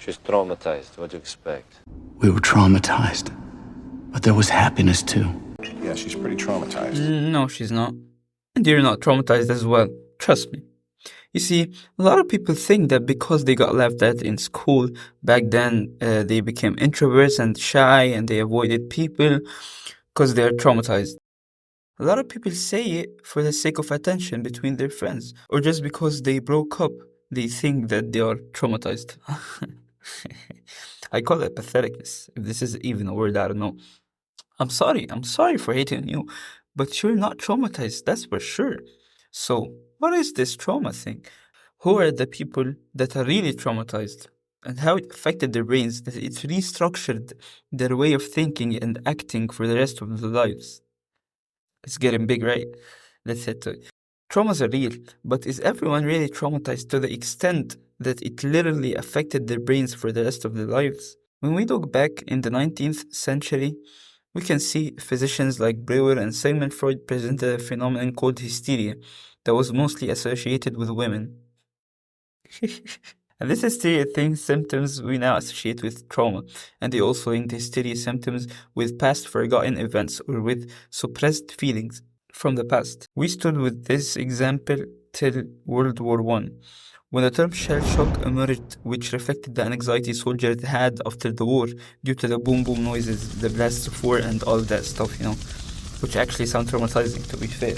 She's traumatized. What do you expect? We were traumatized, but there was happiness too. Yeah, she's pretty traumatized. No, she's not. And you're not traumatized as well. Trust me. You see, a lot of people think that because they got laughed at in school back then, they became introverts and shy and they avoided people because they're traumatized. A lot of people say it for the sake of attention between their friends, or just because they broke up, they think that they are traumatized. I call it patheticness, if this is even a word, I don't know. I'm sorry for hating you, but you're not traumatized, that's for sure. So, what is this trauma thing? Who are the people that are really traumatized? And how it affected their brains that it restructured their way of thinking and acting for the rest of their lives? It's getting big, right? Let's head to it. Traumas are real, but is everyone really traumatized to the extent that it literally affected their brains for the rest of their lives? When we look back in the 19th century, we can see physicians like Brewer and Sigmund Freud presented a phenomenon called hysteria that was mostly associated with women. And this hysteria thinks symptoms we now associate with trauma, and they also linked hysteria symptoms with past forgotten events or with suppressed feelings from the past. We stood with this example till World War One, when the term shell shock emerged, which reflected the anxiety soldiers had after the war due to the boom boom noises, the blasts of war, and all that stuff, which actually sound traumatizing, to be fair.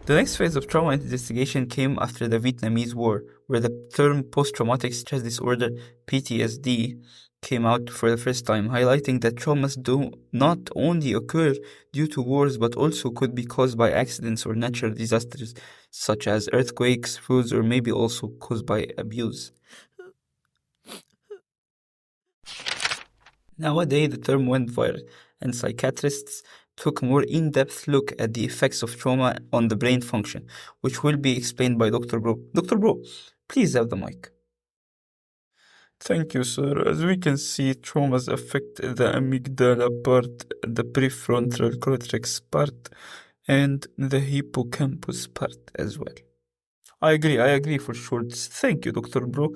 The next phase of trauma investigation came after the Vietnamese War, where the term post-traumatic stress disorder, PTSD, came out for the first time, highlighting that traumas do not only occur due to wars but also could be caused by accidents or natural disasters, such as earthquakes, floods, or maybe also caused by abuse. Nowadays, the term went viral, and psychiatrists took a more in-depth look at the effects of trauma on the brain function, which will be explained by Dr. Bro. Dr. Bro, please have the mic. Thank you, sir. As we can see, traumas affect the amygdala part, the prefrontal cortex part, and the hippocampus part as well. I agree for sure. Thank you, Dr. Bro.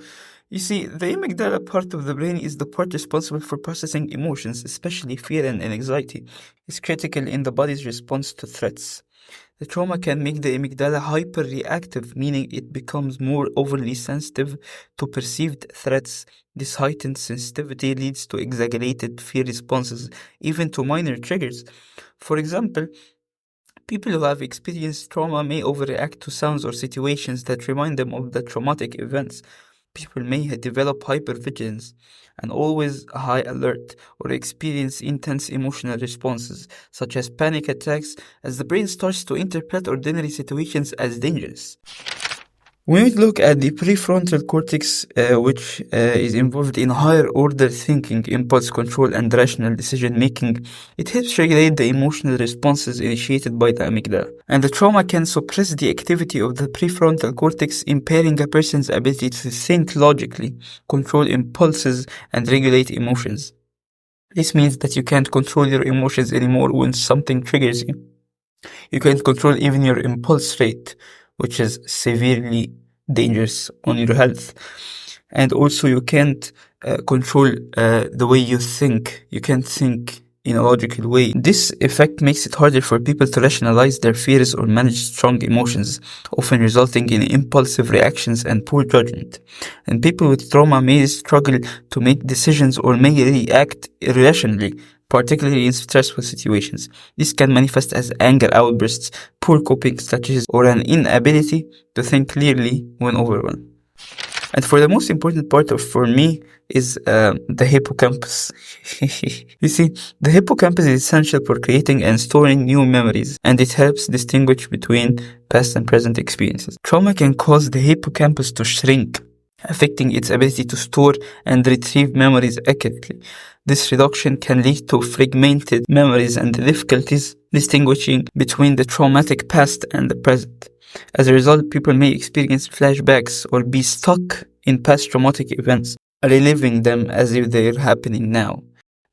You see, the amygdala part of the brain is the part responsible for processing emotions, especially fear and anxiety. It's critical in the body's response to threats. The trauma can make the amygdala hyperreactive, meaning it becomes more overly sensitive to perceived threats. This heightened sensitivity leads to exaggerated fear responses, even to minor triggers. For example, people who have experienced trauma may overreact to sounds or situations that remind them of the traumatic events. People may develop hypervigilance and always high alert or experience intense emotional responses, such as panic attacks, as the brain starts to interpret ordinary situations as dangerous. When we look at the prefrontal cortex, which is involved in higher order thinking, impulse control, and rational decision making, it helps regulate the emotional responses initiated by the amygdala. And the trauma can suppress the activity of the prefrontal cortex, impairing a person's ability to think logically, control impulses, and regulate emotions. This means that you can't control your emotions anymore when something triggers you. You can't control even your impulse rate, which is severely dangerous on your health. And also, you can't control the way you think. You can't think in a logical way. This effect makes it harder for people to rationalize their fears or manage strong emotions, often resulting in impulsive reactions and poor judgment. And people with trauma may struggle to make decisions or may react irrationally, particularly in stressful situations. This can manifest as anger outbursts, poor coping strategies, or an inability to think clearly when overwhelmed. And for the most important part for me is the hippocampus. You see, the hippocampus is essential for creating and storing new memories, and it helps distinguish between past and present experiences. Trauma can cause the hippocampus to shrink, affecting its ability to store and retrieve memories accurately. This reduction can lead to fragmented memories and difficulties distinguishing between the traumatic past and the present. As a result, people may experience flashbacks or be stuck in past traumatic events, reliving them as if they're happening now.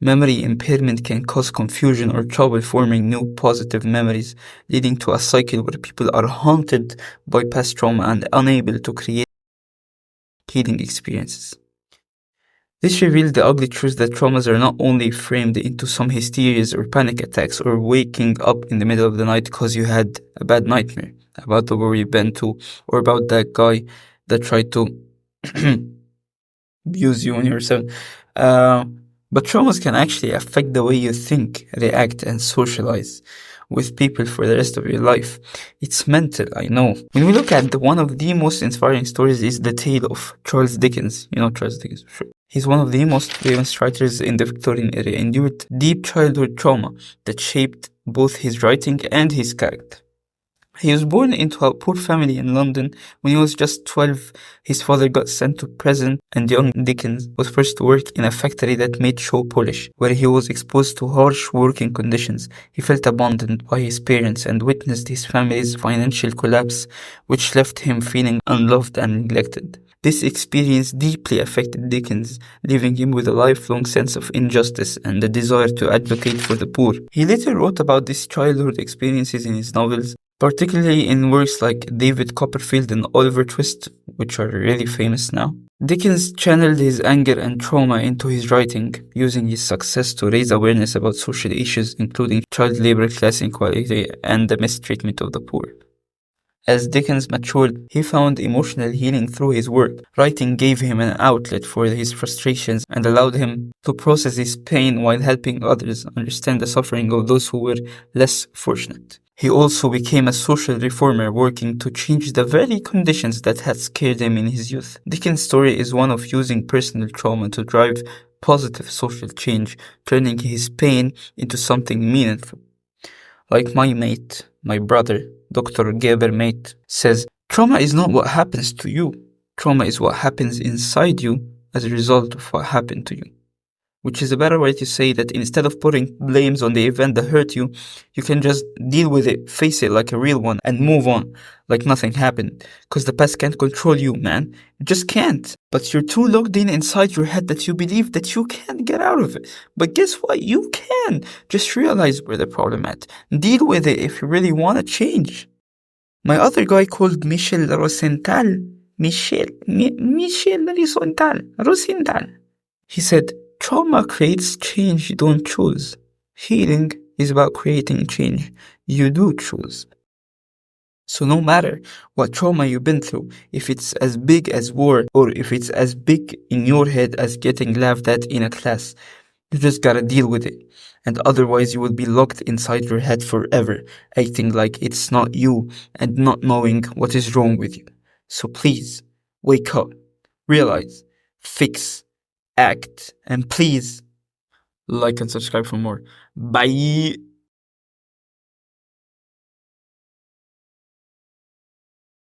Memory impairment can cause confusion or trouble forming new positive memories, leading to a cycle where people are haunted by past trauma and unable to create healing experiences. This reveals the ugly truth that traumas are not only framed into some hysterias or panic attacks or waking up in the middle of the night because you had a bad nightmare about the war you've been to or about that guy that tried to abuse you when you were 7. Uh, but traumas can actually affect the way you think, react, and socialize with people for the rest of your life. It's mental, I know. When we look at one of the most inspiring stories is the tale of Charles Dickens. You know Charles Dickens, sure. He's one of the most famous writers in the Victorian era, endured deep childhood trauma that shaped both his writing and his character. He was born into a poor family in London. When he was just 12, his father got sent to prison, and young Dickens was forced to work in a factory that made shoe polish, where he was exposed to harsh working conditions. He felt abandoned by his parents and witnessed his family's financial collapse, which left him feeling unloved and neglected. This experience deeply affected Dickens, leaving him with a lifelong sense of injustice and a desire to advocate for the poor. He later wrote about these childhood experiences in his novels, particularly in works like David Copperfield and Oliver Twist, which are really famous now. Dickens channeled his anger and trauma into his writing, using his success to raise awareness about social issues, including child labor, class inequality, and the mistreatment of the poor. As Dickens matured, he found emotional healing through his work. Writing gave him an outlet for his frustrations and allowed him to process his pain while helping others understand the suffering of those who were less fortunate. He also became a social reformer, working to change the very conditions that had scared him in his youth. Dickens' story is one of using personal trauma to drive positive social change, turning his pain into something meaningful. Like my brother, Dr. Geber Mate, says, trauma is not what happens to you. Trauma is what happens inside you as a result of what happened to you. Which is a better way to say that instead of putting blames on the event that hurt you, you can just deal with it, face it like a real one, and move on like nothing happened. Because the past can't control you, man. It just can't. But you're too locked in inside your head that you believe that you can't get out of it. But guess what? You can. Just realize where the problem at. Deal with it if you really want to change. My other guy called Michel Rosenthal. Michel Rosenthal. He said, trauma creates change you don't choose. Healing is about creating change you do choose. So no matter what trauma you've been through, if it's as big as war or if it's as big in your head as getting laughed at in a class, you just gotta deal with it. And otherwise you will be locked inside your head forever, acting like it's not you and not knowing what is wrong with you. So please, wake up, realize, fix, act, and please like and subscribe for more. Bye.